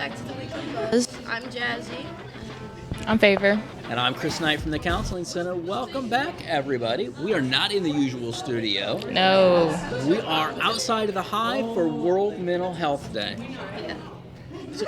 back to the Weekly Buzz. I'm Jazzy. I'm Phavor. And I'm Chris Knight from the Counseling Center. Welcome back, everybody. We are not in the usual studio. No. We are outside of the Hive for World Mental Health Day. Yeah. So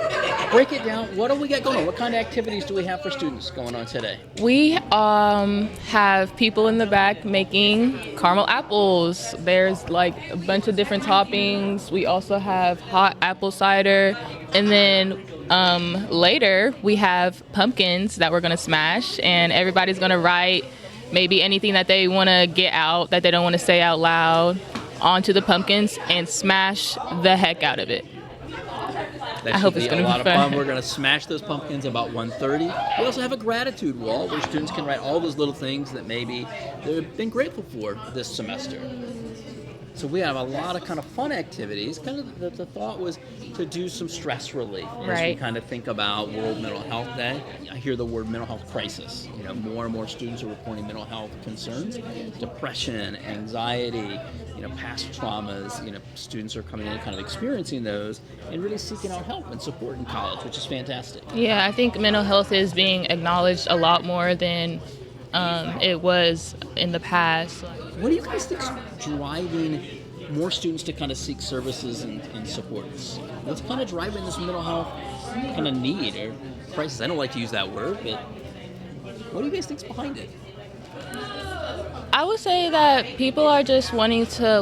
break it down. What do we got going on? What kind of activities do we have for students going on today? We have people in the back making caramel apples. There's like a bunch of different toppings. We also have hot apple cider. And then later we have pumpkins that we're going to smash. And everybody's going to write maybe anything that they want to get out, that they don't want to say out loud, onto the pumpkins and smash the heck out of it. That I hope it's be going a to lot be of fun. fun. We're going to smash those pumpkins about 1:30. We also have a gratitude wall where students can write all those little things that maybe they've been grateful for this semester. So we have a lot of kind of fun activities. Kind of the thought was to do some stress relief as we Right. kind of think about World Mental Health Day. I hear the word mental health crisis. You know, more and more students are reporting mental health concerns, depression, anxiety, past traumas. Students are coming in and kind of experiencing those and really seeking out help and support in college, which is fantastic. Yeah, I think mental health is being acknowledged a lot more than it was in the past. What do you guys think is driving more students to kind of seek services and supports? What's kind of driving this mental health kind of need or crisis? I don't like to use that word, but what do you guys think's behind it? I would say that people are just wanting to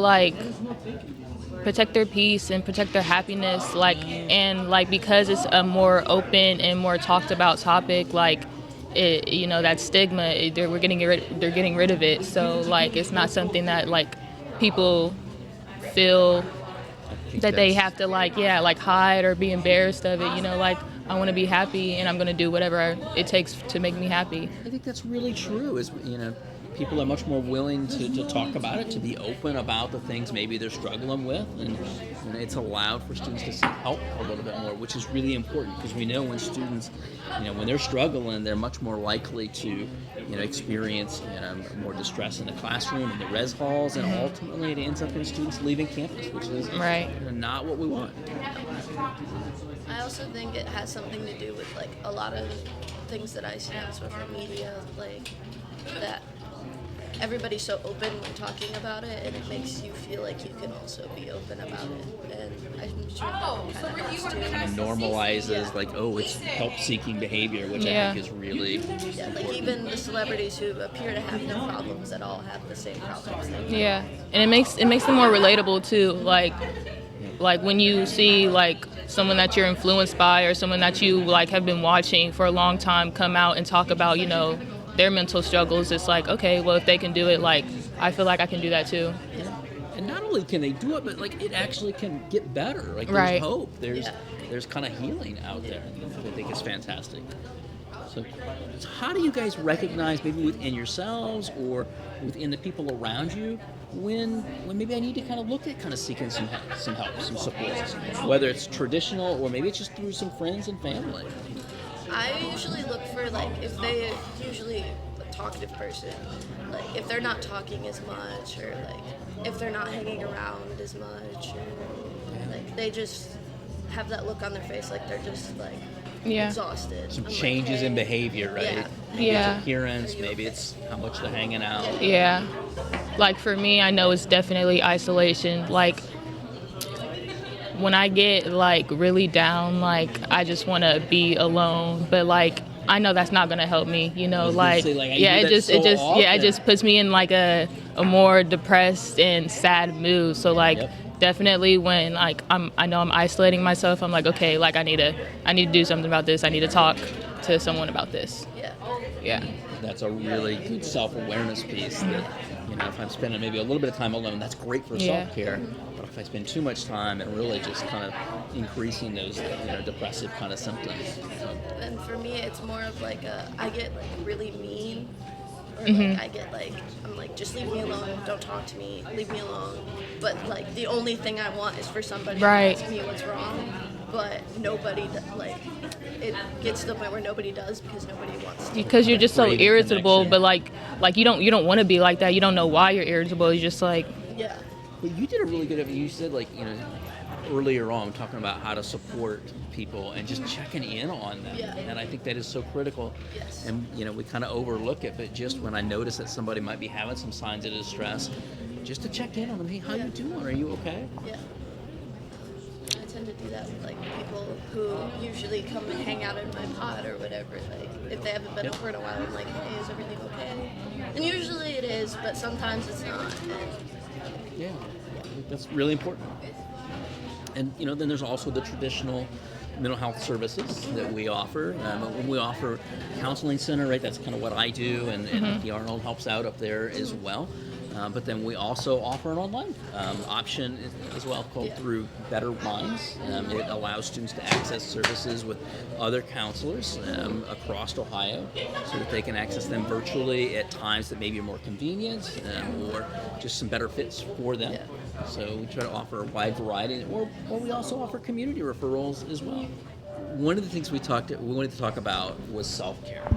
protect their peace and protect their happiness, because it's a more open and more talked about topic, that stigma, they're getting rid of it. So it's not something that people feel that they have to hide or be embarrassed of it. I want to be happy and I'm going to do whatever it takes to make me happy. I think that's really true. People are much more willing to talk about it, to be open about the things maybe they're struggling with, and it's allowed for students to seek help a little bit more, which is really important because we know when students, when they're struggling, they're much more likely to, experience more distress in the classroom, in the res halls, and ultimately it ends up in students leaving campus, which is not what we want. I also think it has something to do with a lot of things that I see on social media, that everybody's so open when talking about it, and it makes you feel like you can also be open about it. And I'm sure that kind of Kind of normalizes it's help-seeking behavior, which I think is really important. even the celebrities who appear to have no problems at all have the same problems. Yeah, and it makes them more relatable too. Like when you see someone that you're influenced by or someone that you have been watching for a long time come out and talk about their mental struggles, it's okay, well, if they can do it, I feel like I can do that too. And not only can they do it, but it actually can get better. There's Right. hope. There's kind of healing out there. I think is fantastic. So how do you guys recognize, maybe within yourselves or within the people around you, when maybe I need to kind of look at kind of seeking some help, some support, whether it's traditional or maybe it's just through some friends and family? I usually look for if they usually a talkative person, if they're not talking as much, or if they're not hanging around as much, or they just have that look on their face they're just exhausted. Some I'm changes in behavior, right? Yeah. Maybe Yeah. it's appearance, maybe it's how much they're hanging out. Yeah. For me, I know it's definitely isolation. When I get really down, I just want to be alone, but I know that's not going to help me, it just puts me in a more depressed and sad mood. So definitely when I know I'm isolating myself, I'm okay, I need to do something about this. I need to talk to someone about this. Yeah. That's a really good self-awareness piece that, if I'm spending maybe a little bit of time alone, that's great for self-care. But if I spend too much time, it really just kind of increasing those, depressive kind of symptoms. And for me, it's more of I get really mean, or I get I'm just leave me alone, don't talk to me, leave me alone. But the only thing I want is for somebody to ask me what's wrong. But nobody, it gets to the point where nobody does because nobody wants to. Because you're just so irritable, connection. but you don't want to be like that. You don't know why you're irritable. You're just Yeah. But you did a really good. You said earlier on talking about how to support people and just checking in on them. Yeah. And I think that is so critical. Yes. And we kind of overlook it, but just when I notice that somebody might be having some signs of distress, just to check in on them. Hey, how you doing? Are you okay? Yeah. I tend to do that with like people who usually come and hang out in my pod or whatever. Like if they haven't been over in a while, I'm like, hey, is everything okay? And usually it is, but sometimes it's not. Yeah, I think that's really important. And then there's also the traditional mental health services that we offer. When we offer counseling center, right? That's kind of what I do, and the Arnold helps out up there as well. But then we also offer an online option as well called Through Better Minds. It allows students to access services with other counselors across Ohio so that they can access them virtually at times that maybe are more convenient or just some better fits for them. Yeah. So we try to offer a wide variety, or we also offer community referrals as well. One of the things we wanted to talk about was self-care.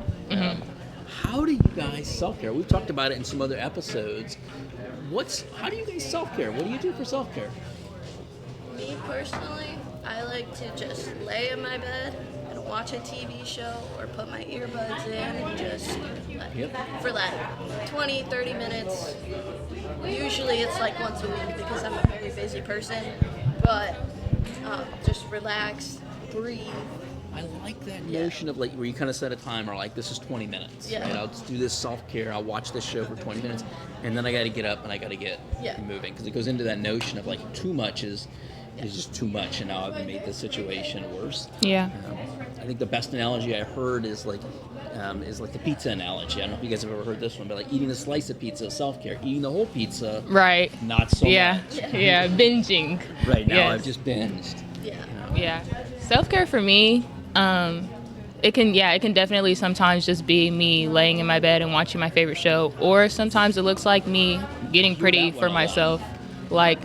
How do you guys self-care? We've talked about it in some other episodes. How do you guys self-care? What do you do for self-care? Me personally, I like to just lay in my bed and watch a TV show or put my earbuds in and just for like 20, 30 minutes. Usually it's like once a week because I'm a very busy person, but just relax, breathe. I like that notion of where you kind of set a timer, like this is 20 minutes. Yeah. Right? I'll just do this self-care. I'll watch this show for 20 minutes, and then I got to get up and I got to get moving, because it goes into that notion of too much is just too much, and now I've made the situation worse. Yeah. I think the best analogy I heard is like the pizza analogy. I don't know if you guys have ever heard this one, but eating a slice of pizza is self-care. Eating the whole pizza, Right. not so much. Yeah. Binging. Right now, Yes. I've just binged. Yeah. Yeah. Self-care for me, it can definitely sometimes just be me laying in my bed and watching my favorite show, or sometimes it looks like me getting pretty for myself, like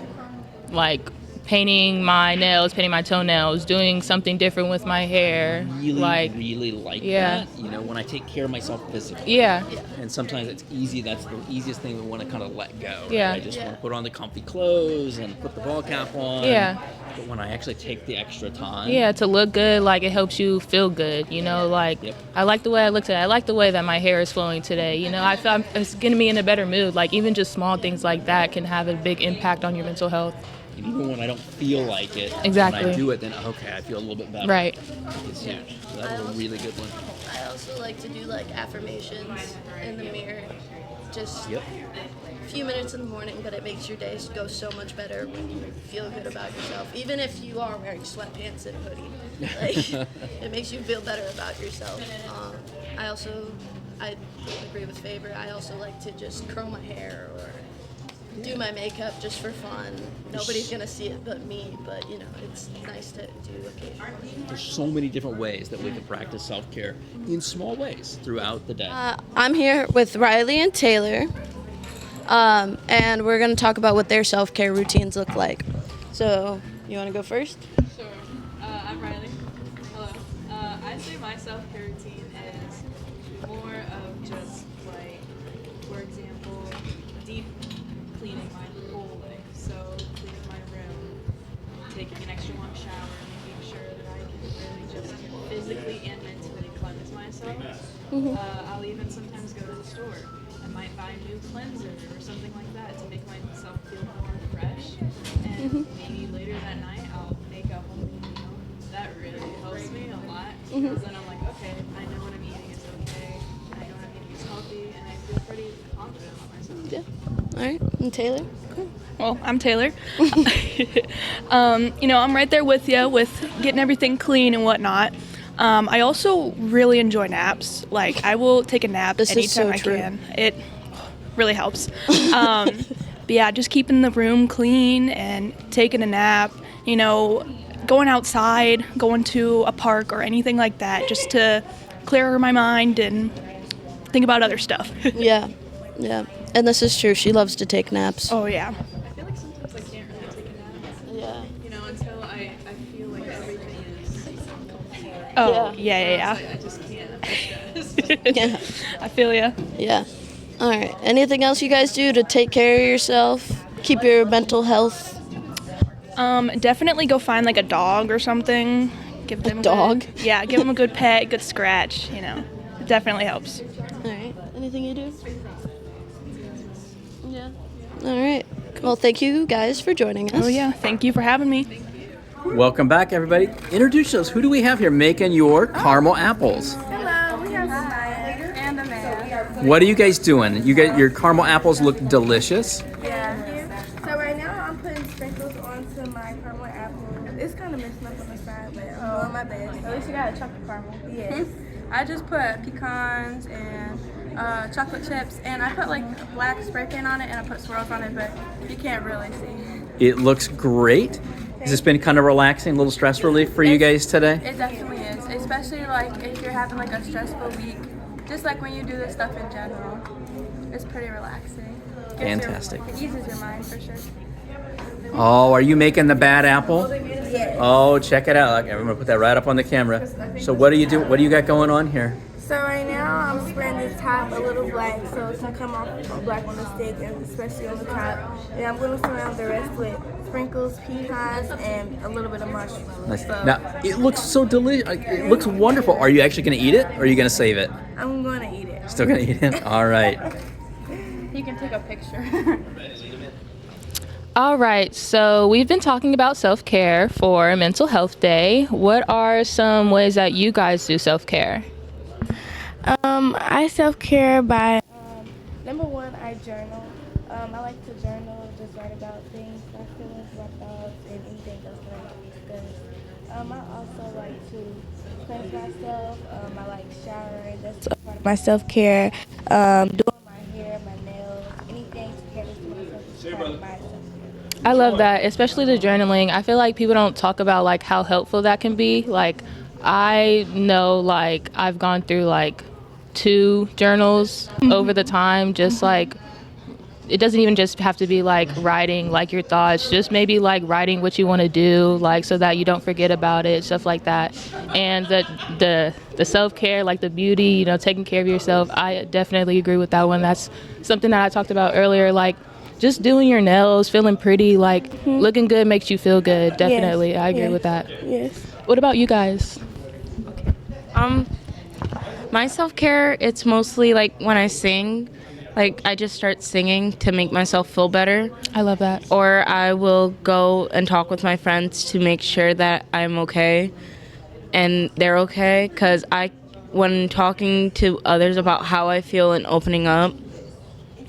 painting my nails, painting my toenails, doing something different with my hair. Really like that. When I take care of myself physically. Yeah. And sometimes it's easy. That's the easiest thing we want to kind of let go. Right? Yeah. I just want to put on the comfy clothes and put the ball cap on. Yeah. But when I actually take the extra time. Yeah, to look good, it helps you feel good. I like the way I look today. I like the way that my hair is flowing today. I feel it's getting me in a better mood. Even just small things like that can have a big impact on your mental health. And even when I don't feel like it, Exactly. when I do it, then okay, I feel a little bit better. Right. It's huge. So that was a really good one. I also like to do affirmations in the mirror. Just a few minutes in the morning, but it makes your day go so much better when you feel good about yourself. Even if you are wearing sweatpants and a hoodie, it makes you feel better about yourself. I agree with Phavor. I also like to just curl my hair or do my makeup just for fun. Nobody's gonna see it but me, but it's nice to do occasionally. There's so many different ways that we can practice self-care in small ways throughout the day. I'm here with Riley and Taylor, and we're gonna talk about what their self-care routines look like. So, you wanna go first? Sure. I'm Riley. Hello. I'd say my self-care routine is more of just for example, deep cleaning my whole life. So cleaning my room, taking an extra long shower, making sure that I can really just physically and mentally cleanse myself. I'll even sometimes go to the store. I might buy a new cleanser or something like that to make myself feel more fresh. And maybe later that night I'll make a homemade meal. That really helps me a lot, because then I'm like, okay, I know what I'm eating is okay. I know what I'm eating is healthy, and I feel pretty confident about myself. Yeah. All right. And Taylor? Well, I'm Taylor. I'm right there with you with getting everything clean and whatnot. I also really enjoy naps. I will take a nap This is anytime so I true. can. It really helps. But yeah, just keeping the room clean and taking a nap, going outside, going to a park or anything like that, just to clear my mind and think about other stuff. Yeah. And this is true. She loves to take naps. Oh, yeah. I feel like sometimes I can't really take a nap. Yeah. Until I feel like everything is complete. Oh, Yeah. yeah. I just can't. Yeah. I feel ya. Yeah. All right. Anything else you guys do to take care of yourself? keep your mental health? Definitely go find like a dog or something. Give them dog? Yeah, give them a good pet, good scratch. You know, it definitely helps. All right. Anything you do? Yeah. All right. Well, thank you guys for joining us. Oh yeah, thank you for having me. Welcome back, everybody. Introduce us. Who do we have here making your caramel apples? Hello, we have Maya and Amanda. What are you guys doing? You get your caramel apples look delicious. Yeah. So right now I'm putting sprinkles onto my caramel apple. It's kind of messing up on the side, but I'm doing my best. At least you got a chocolate caramel. Yes. I just put pecans and chocolate chips, and I put like black spray paint on it, and I put swirls on it, but you can't really see. It looks great. Has this been kind of relaxing, a little stress relief for you guys today? It definitely is, especially like if you're having like a stressful week, just like when you do this stuff in general. It's pretty relaxing. Fantastic. It eases your mind for sure. Oh, are you making the bad apple? Yes. Oh, check it out. Okay, I'm gonna put that right up on the camera. So what do you do? What do you got going on here? So right now I'm spraying this top a little black so it can come off black on the stick, and especially on the top. And I'm going to surround the rest with sprinkles, pecans, and a little bit of mushrooms. Nice. So Now it looks so delicious. It looks wonderful. Are you actually gonna eat it, or are you gonna save it? I'm going to eat it. Still gonna eat it. All right. You can take a picture. All right, so we've been talking about self-care for Mental Health Day. What are some ways that you guys do self-care? I self-care by, number one, I journal. I like to journal, just write about things, my feelings, my thoughts, and anything else that I want to discuss. I also like to cleanse myself. I like showering. That's a part of my self-care. Doing my hair, my nails, anything to care to myself is part of my self-care. I love that, especially the journaling. I feel like people don't talk about like how helpful that can be. Like I know like I've gone through like 2 journals over the time, just like it doesn't even just have to be like writing like your thoughts, just maybe like writing what you want to do, like so that you don't forget about it, stuff like that. And the self-care, like the beauty, you know, taking care of yourself, I definitely agree with that one. That's something that I talked about earlier, like just doing your nails, feeling pretty, like looking good makes you feel good. Definitely. I agree with that. Yes. What about you guys? My self-care, it's mostly like when I sing, like I just start singing to make myself feel better. I love that. Or I will go and talk with my friends to make sure that I'm okay and they're okay, because when talking to others about how I feel and opening up,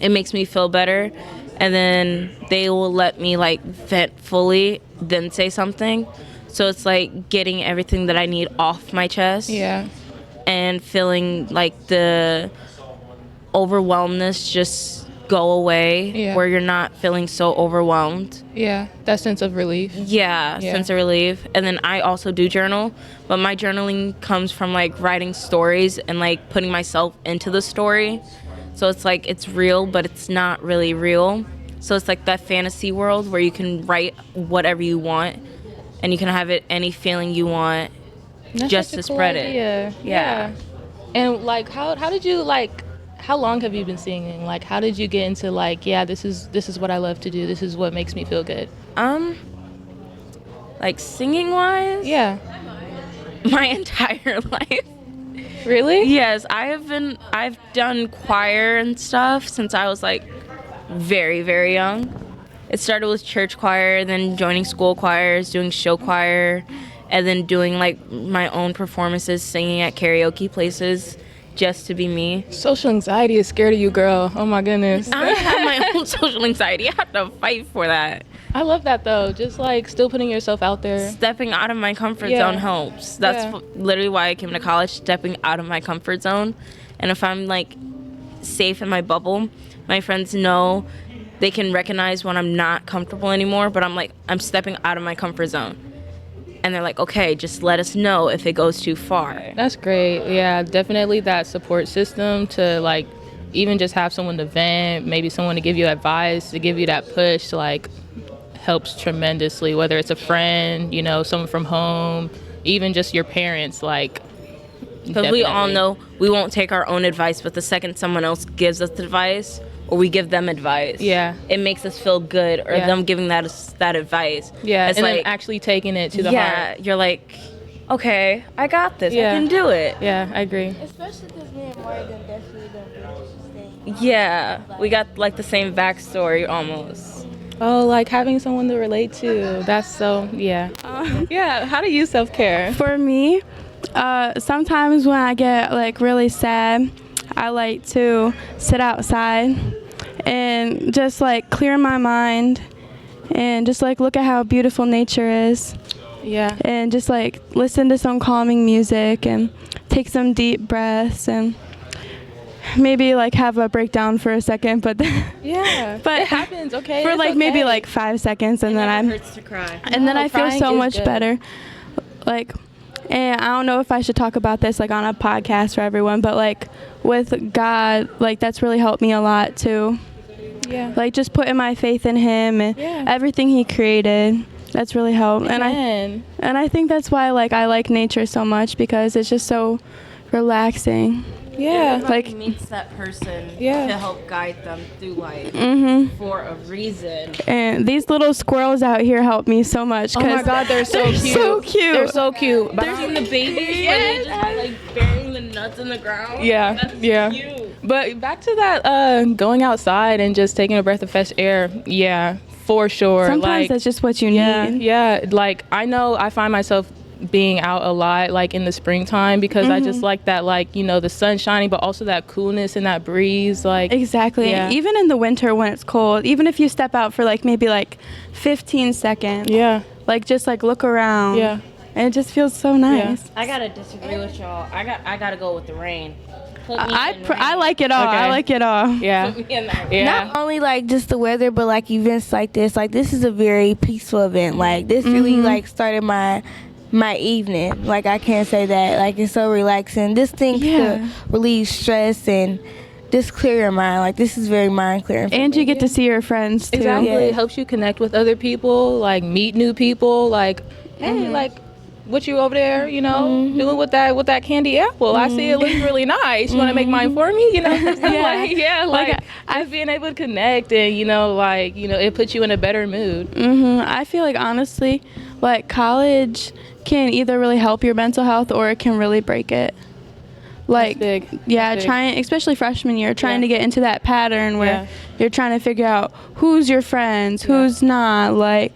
it makes me feel better, and then they will let me like vent fully, then say something. So it's like getting everything that I need off my chest. Yeah. And feeling like the overwhelmness just go away, where you're not feeling so overwhelmed. Yeah, that sense of relief. Yeah, sense of relief. And then I also do journal, but my journaling comes from like writing stories and like putting myself into the story. So it's like it's real, but it's not really real. So it's like that fantasy world where you can write whatever you want and you can have it any feeling you want. That's just such a to cool spread idea. it. Yeah. And like how did you like how long have you been singing? Like how did you get into like, yeah, this is what I love to do. This is what makes me feel good. Like singing wise? Yeah. My entire life. Really? Yes, I've done choir and stuff since I was like very, very young. It started with church choir, then joining school choirs, doing show choir, and then doing like my own performances, singing at karaoke places just to be me. Social anxiety is scared of you, girl. Oh my goodness. I have my own social anxiety. I have to fight for that. I love that though. Just like still putting yourself out there. Stepping out of my comfort zone helps. That's literally why I came to college, stepping out of my comfort zone. And if I'm like safe in my bubble, my friends know, they can recognize when I'm not comfortable anymore, but I'm stepping out of my comfort zone. And they're like, okay, just let us know if it goes too far. That's great. Yeah, definitely that support system to like even just have someone to vent, maybe someone to give you advice, to give you that push, like helps tremendously, whether it's a friend, you know, someone from home, even just your parents, like. Because we all know we won't take our own advice, but the second someone else gives us advice or we give them advice. Yeah. It makes us feel good, or Yeah. them giving that advice. Yeah, It's and like, then actually taking it to the yeah, heart. you're like, okay, I got this. Yeah. I can do it. Yeah, I agree. Especially because me and Morgan definitely don't do what you Yeah, we got like the same backstory almost. Oh, like having someone to relate to. That's so, yeah. Yeah, how do you self-care? For me, sometimes when I get like really sad, I like to sit outside and just like clear my mind and just like look at how beautiful nature is Yeah. and just like listen to some calming music and take some deep breaths and maybe like have a breakdown for a second, but Yeah. but it happens, okay? for It's like maybe okay. like 5 seconds and then I'm hurts to cry. and then No, I feel crying so is much good. better. Like, and I don't know if I should talk about this like on a podcast for everyone, but like with God, like that's really helped me a lot too. Yeah. Like just putting my faith in Him and Yeah. everything He created. That's really helped. Amen. And I think that's why like I like nature so much because it's just so relaxing. Yeah. Like, meets that person Yeah. to help guide them through life for a reason. and these little squirrels out here help me so much. Oh my 'cause God, they're so cute. so cute. They're so cute. I've seen the babies where they just like burying the nuts in the ground. Yeah, That's yeah. cute. But back to that, going outside and just taking a breath of fresh air. Yeah, for sure. Sometimes like, that's just what you yeah, need. yeah. Like I know I find myself being out a lot, like in the springtime, because I just like that, like the sun shining, but also that coolness and that breeze. Like Exactly. Yeah. Even in the winter when it's cold, even if you step out for like maybe like 15 seconds, yeah, like just like look around. yeah. And it just feels so nice. I gotta disagree with y'all. I gotta go with the rain. Put me I in rain. like it all. Okay. I like it all. Yeah, Put me in that. yeah. Not only like just the weather, but like events like this. Like this is a very peaceful event. Like this really like started my evening. Like I can't say that. Like it's so relaxing. This thing Yeah. could relieve stress and just clear your mind. Like this is very mind clearing. And you get to see your friends too. Exactly. Yeah. It helps you connect with other people, like meet new people. Like, hey, like, what you over there, doing with that candy apple? I see it looks really nice. You want to make mine for me? Yeah. like just being able to connect and it puts you in a better mood. I feel like honestly, like college can either really help your mental health or it can really break it. Like, big. yeah, That's big. trying, especially freshman year, trying Yeah. to get into that pattern where Yeah. you're trying to figure out who's your friends, who's not. Like,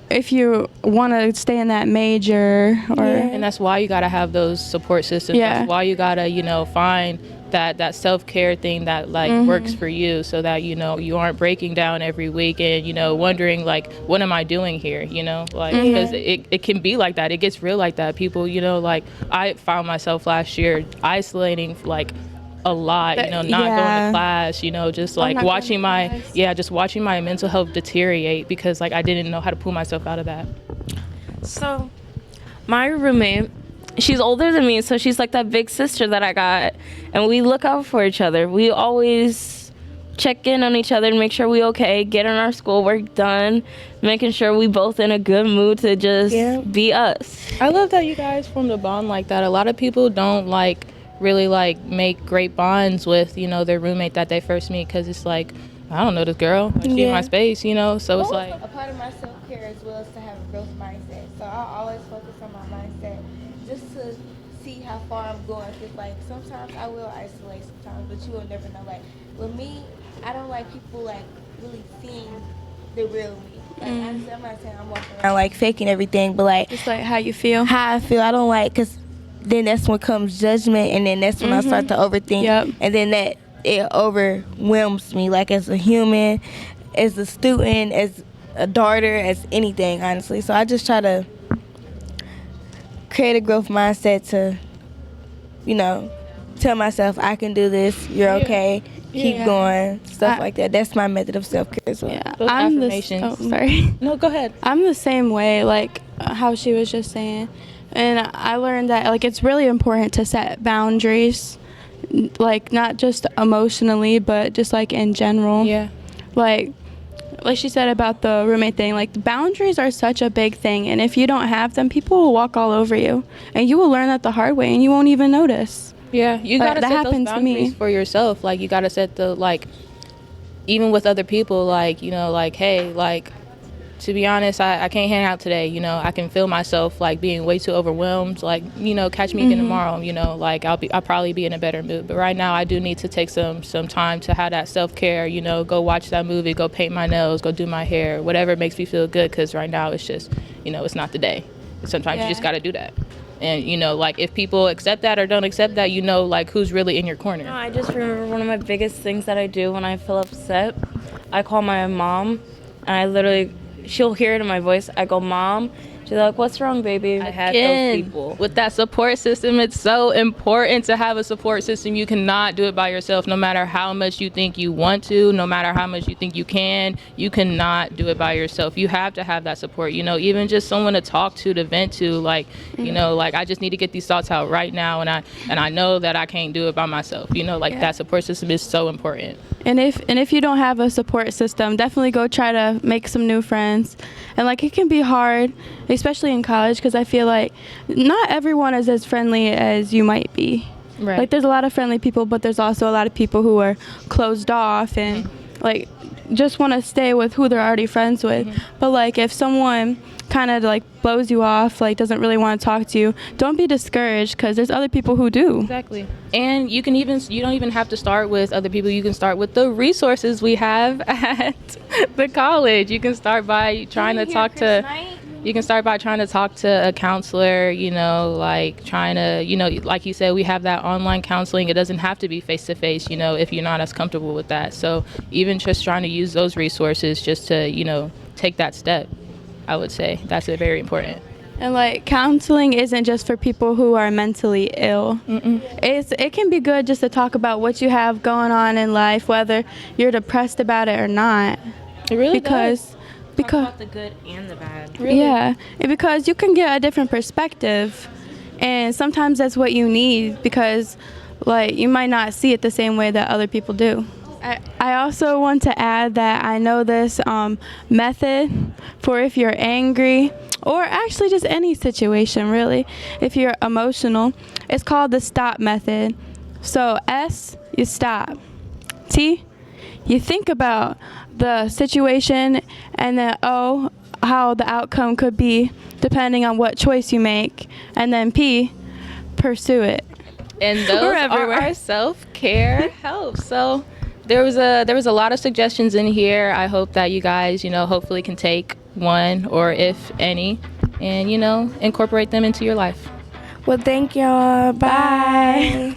if you want to stay in that major or And that's why you gotta have those support systems. Yeah. That's why you gotta, find that self-care thing that works for you, so that you aren't breaking down every week and wondering like, what am I doing here, because it can be like that. It gets real like that. People, like I found myself last year isolating like a lot, not going Yeah. to class, just like not watching going to my class. just watching my mental health deteriorate because like I didn't know how to pull myself out of that. So, my roommate, she's older than me, so she's like that big sister that I got, and we look out for each other. We always check in on each other and make sure we okay, getting our schoolwork done, making sure we both in a good mood to just be us. I love that you guys formed a bond like that. A lot of people don't really make great bonds with their roommate that they first meet, because it's like, I don't know this girl, she in my space, so it's like a part of my self care as well is to have a growth mindset. So I always focus on my mindset just to see how far I'm going. Cause like sometimes I will isolate sometimes, but you will never know. Like with me, I don't like people like really seeing the real me. Like honestly, I'm not saying I'm walking around like faking everything, but like just like how you feel. how I feel. I don't like, cause then that's when comes judgment, and then that's when I start to overthink, Yep. and then that it overwhelms me, like as a human, as a student, as a daughter, as anything, honestly. So I just try to create a growth mindset to, tell myself I can do this. You're okay. Keep Yeah. going. Stuff like that. That's my method of self care as well. Yeah, Those I'm affirmations. sorry. no, go ahead. I'm the same way, like how she was just saying. And I learned that like it's really important to set boundaries, like not just emotionally, but just like in general. Yeah. Like she said about the roommate thing, like the boundaries are such a big thing, and if you don't have them, people will walk all over you, and you will learn that the hard way, and you won't even notice. Yeah, you Like, gotta that set those happened to boundaries me. for yourself. Like, you gotta set the, like, even with other people, like, you know, like, hey, like, to be honest, I can't hang out today. You know, I can feel myself like being way too overwhelmed. Like, you know, catch me again tomorrow. You know, like I'll probably be in a better mood. But right now, I do need to take some time to have that self care. You know, go watch that movie, go paint my nails, go do my hair, whatever makes me feel good. Because right now, it's just, you know, it's not the day. Sometimes you just got to do that. And you know, like if people accept that or don't accept that, you know, like who's really in your corner. No, I just remember one of my biggest things that I do when I feel upset. I call my mom, and I literally, she'll hear it in my voice. I go, Mom. She's like, what's wrong, baby? I had those people. With that support system, it's so important to have a support system. You cannot do it by yourself, no matter how much you think you want to, no matter how much you think you can. You cannot do it by yourself. You have to have that support, you know, even just someone to talk to vent to, like, you know, like I just need to get these thoughts out right now, and I know that I can't do it by myself. You know, like that support system is so important. And if you don't have a support system, definitely go try to make some new friends. And like it can be hard, especially in college, because I feel like not everyone is as friendly as you might be. Right. Like there's a lot of friendly people, but there's also a lot of people who are closed off and like just want to stay with who they're already friends with. But like if someone kind of like blows you off, like doesn't really want to talk to you, don't be discouraged, because there's other people who do. Exactly. And you don't even have to start with other people. You can start with the resources we have at the college. You can start by trying to talk to a counselor, you know, like trying to, you know, like you said, we have that online counseling. It doesn't have to be face to face, you know, if you're not as comfortable with that. So even just trying to use those resources just to, you know, take that step, I would say that's very important. And like counseling isn't just for people who are mentally ill. It can be good just to talk about what you have going on in life, whether you're depressed about it or not. It really because Talk about the good and the bad. Really? Yeah, and because you can get a different perspective, and sometimes that's what you need, because like you might not see it the same way that other people do. I also want to add that I know this method for if you're angry, or actually just any situation really, if you're emotional. It's called the STOP method. So S, you stop. T, you think about the situation, and then O, how the outcome could be depending on what choice you make, and then P, pursue it. And those are our self-care helps. So there was a lot of suggestions in here. I hope that you guys, you know, hopefully can take one or if any, and you know, incorporate them into your life. Well, thank y'all. Bye.